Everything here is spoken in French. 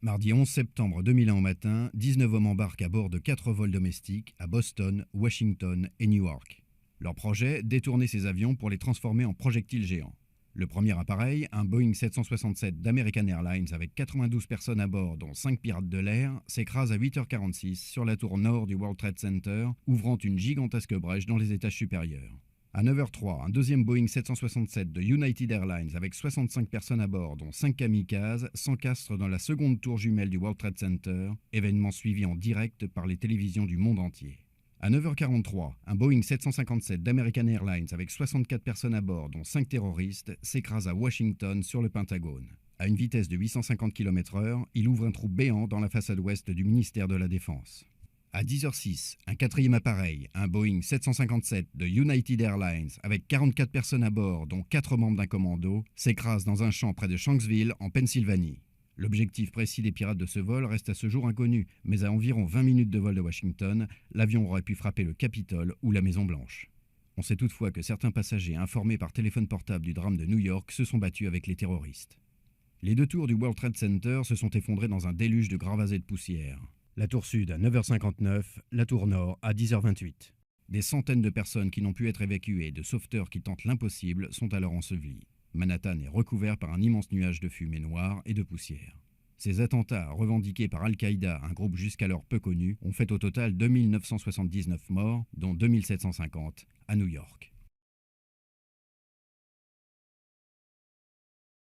Mardi 11 septembre 2001 au matin, 19 hommes embarquent à bord de 4 vols domestiques à Boston, Washington et Newark. Leur projet, détourner ces avions pour les transformer en projectiles géants. Le premier appareil, un Boeing 767 d'American Airlines avec 92 personnes à bord, dont 5 pirates de l'air, s'écrase à 8h46 sur la tour nord du World Trade Center, ouvrant une gigantesque brèche dans les étages supérieurs. À 9h03, un deuxième Boeing 767 de United Airlines avec 65 personnes à bord, dont 5 kamikazes, s'encastre dans la seconde tour jumelle du World Trade Center, événement suivi en direct par les télévisions du monde entier. À 9h43, un Boeing 757 d'American Airlines avec 64 personnes à bord, dont 5 terroristes, s'écrase à Washington sur le Pentagone. À une vitesse de 850 km/h, il ouvre un trou béant dans la façade ouest du ministère de la Défense. À 10h06, un quatrième appareil, un Boeing 757 de United Airlines avec 44 personnes à bord, dont 4 membres d'un commando, s'écrase dans un champ près de Shanksville, en Pennsylvanie. L'objectif précis des pirates de ce vol reste à ce jour inconnu, mais à environ 20 minutes de vol de Washington, l'avion aurait pu frapper le Capitole ou la Maison-Blanche. On sait toutefois que certains passagers informés par téléphone portable du drame de New York se sont battus avec les terroristes. Les 2 tours du World Trade Center se sont effondrées dans un déluge de gravats et de poussière. La tour sud à 9h59, la tour nord à 10h28. Des centaines de personnes qui n'ont pu être évacuées et de sauveteurs qui tentent l'impossible sont alors ensevelies. Manhattan est recouvert par un immense nuage de fumée noire et de poussière. Ces attentats, revendiqués par Al-Qaïda, un groupe jusqu'alors peu connu, ont fait au total 2979 morts, dont 2750 à New York.